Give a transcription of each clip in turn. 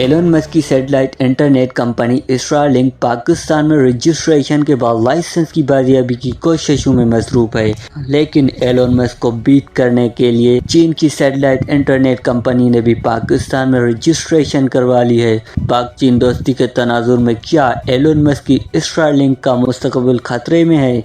Elon Musk की satellite internet company Starlink Pakistan में registration के बाद लाइसेंस की बाजियाबी की कोशिशों में मसरूफ है, लेकिन एलन मस्क को बीट करने के लिए चीन की सैटेलाइट इंटरनेट कंपनी ने भी पाकिस्तान में रजिस्ट्रेशन करवा ली है। पाक चीन दोस्ती के तनाजुर में क्या एलन मस्क की स्टारलिंक का मुस्तकबिल खतरे में है?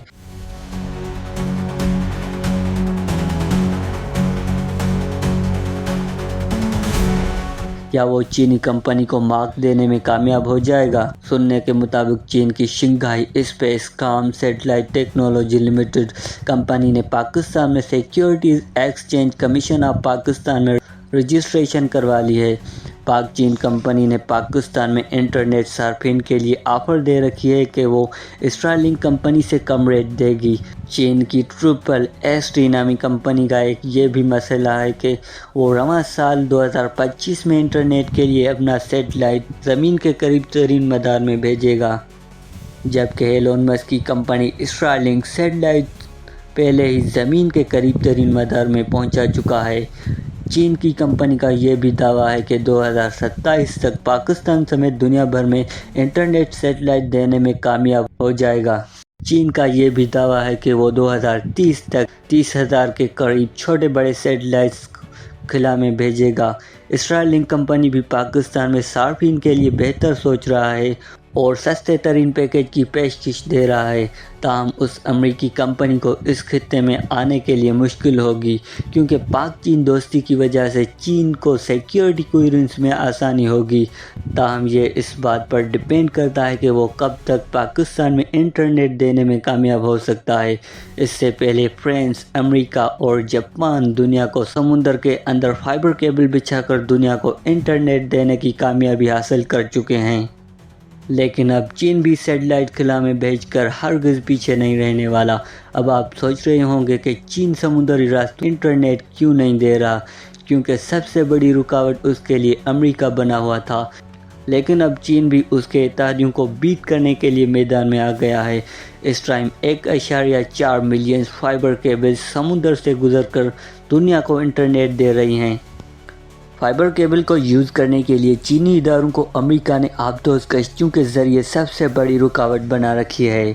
क्या वो चीनी कंपनी को मार्क देने में कामयाब हो जाएगा? सुनने के मुताबिक चीन की Shanghai Spacecom satellite technology limited company ने पाकिस्तान में securities exchange commission of Pakistan में रजिस्ट्रेशन करवा ली है। पाक चीन कंपनी ने पाकिस्तान में इंटरनेट सार्फिन के लिए ऑफर दे रखी है कि वो स्टारलिंक कंपनी से कम रेट देगी। चीन की ट्रिपल एसटी नामी कंपनी का एक ये भी मसला है कि वो रवां साल 2025 में इंटरनेट के लिए अपना सैटेलाइट ज़मीन के करीब तरीन मदार में भेजेगा, जबकि एलन मस्क की कंपनी स्टारलिंक सैटेलाइट पहले ही ज़मीन के करीब तरीन मदार में पहुंचा चुका है। चीन की कंपनी का यह भी दावा है कि 2027 तक पाकिस्तान समेत दुनिया भर में इंटरनेट सैटेलाइट देने में कामयाब हो जाएगा। चीन का ये भी दावा है कि वो 2030 तक 30,000 के करीब छोटे बड़े सैटेलाइट्स खिला में भेजेगा। स्टारलिंक कंपनी भी पाकिस्तान में सार्फिन के लिए बेहतर सोच रहा है और सस्ते तरीन पैकेज की पेशकश दे रहा है। ताहम उस अमरीकी कंपनी को इस खित्ते में आने के लिए मुश्किल होगी, क्योंकि पाक चीन दोस्ती की वजह से चीन को सिक्योरिटी क्लीयरेंस में आसानी होगी। ताहम ये इस बात पर डिपेंड करता है कि वो कब तक पाकिस्तान में इंटरनेट देने में कामयाब हो सकता है। इससे पहले फ्रांस, अमेरिका और जापान दुनिया को समुंदर के अंदर फाइबर केबल बिछाकर दुनिया को इंटरनेट देने की कामयाबी हासिल कर चुके हैं, लेकिन अब चीन भी सैटेलाइट खिला में भेजकर हरगिज़ पीछे नहीं रहने वाला। अब आप सोच रहे होंगे कि चीन समुद्री रास्ते इंटरनेट क्यों नहीं दे रहा, क्योंकि सबसे बड़ी रुकावट उसके लिए अमेरिका बना हुआ था। लेकिन अब चीन भी उसके इत्तेहादियों को बीट करने के लिए मैदान में आ गया है। इस टाइम 1.4 मिलियन फाइबर केबल समुद्र से गुजरकर दुनिया को इंटरनेट दे रही हैं। फाइबर केबल को यूज़ करने के लिए चीनी इदारों को अमेरिका ने आबदोज़ कश्तियों के ज़रिए सबसे बड़ी रुकावट बना रखी है।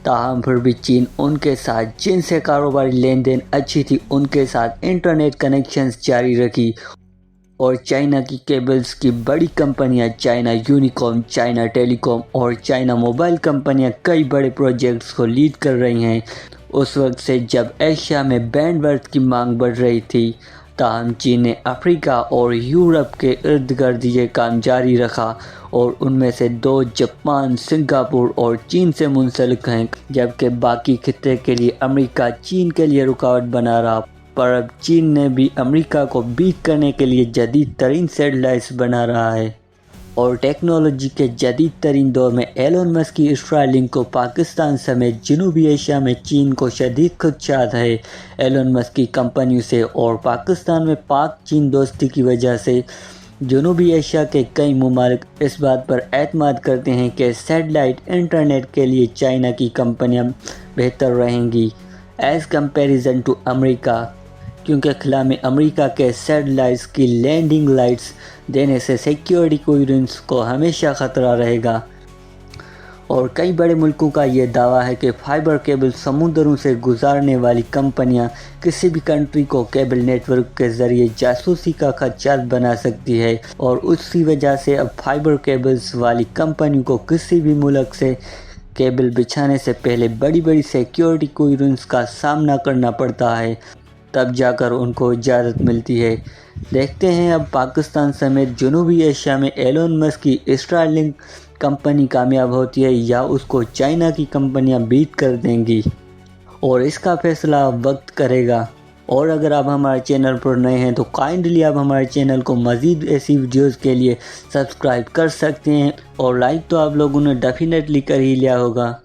ताहम फिर भी चीन उनके साथ जिनसे कारोबारी लेन देन अच्छी थी उनके साथ इंटरनेट कनेक्शंस जारी रखी, और चाइना की केबल्स की बड़ी कंपनियां चाइना यूनिकॉम, चाइना टेलीकॉम और चाइना मोबाइल कंपनियां कई बड़े प्रोजेक्ट्स को लीड कर रही हैं। उस वक्त से जब एशिया में बैंडविड्थ की मांग बढ़ रही थी, ताहम चीन ने अफ्रीका और यूरोप के इर्द गिर्द ये काम जारी रखा, और उनमें से 2 जापान, सिंगापुर और चीन से मुंसलिक हैं, जबकि बाकी खित्ते के लिए अमेरिका चीन के लिए रुकावट बना रहा। पर अब चीन ने भी अमेरिका को बीट करने के लिए जदीद तरीन सैटेलाइट्स बना रहा है, और टेक्नोलॉजी के जदीद तरीन दौर में एलन मस्क की स्टारलिंक को पाकिस्तान समेत जनूबी एशिया में चीन को शदीद खदशात है। एलन मस्क की कंपनियों से और पाकिस्तान में पाक चीन दोस्ती की वजह से जनूबी एशिया के कई ममालिक इस बात पर एतमाद करते हैं कि सैटेलाइट इंटरनेट के लिए चाइना की कंपनियां बेहतर रहेंगी एज़ कंपेरिजन टू अमेरिका, क्योंकि खला में अमेरिका के सैटेलाइट्स की लैंडिंग लाइट्स देने से सिक्योरिटी क्लीयरेंस को हमेशा ख़तरा रहेगा। और कई बड़े मुल्कों का ये दावा है कि फाइबर केबल समुद्रों से गुजारने वाली कंपनियां किसी भी कंट्री को केबल नेटवर्क के ज़रिए जासूसी का खदशात बना सकती है, और उसी वजह से अब फाइबर केबल्स वाली कंपनियों को किसी भी मुल्क से केबल बिछाने से पहले बड़ी बड़ी सिक्योरिटी क्लीयरेंस का सामना करना पड़ता है, तब जाकर उनको इजाज़त मिलती है। देखते हैं अब पाकिस्तान समेत जनूबी एशिया में एलन मस्क की स्टारलिंक कंपनी कामयाब होती है या उसको चाइना की कंपनियां बीट कर देंगी, और इसका फैसला वक्त करेगा। और अगर आप हमारे चैनल पर नए हैं तो काइंडली आप हमारे चैनल को मज़ीद ऐसी वीडियोस के लिए सब्सक्राइब कर सकते हैं, और लाइक तो आप लोगों ने डेफिनेटली कर ही लिया होगा।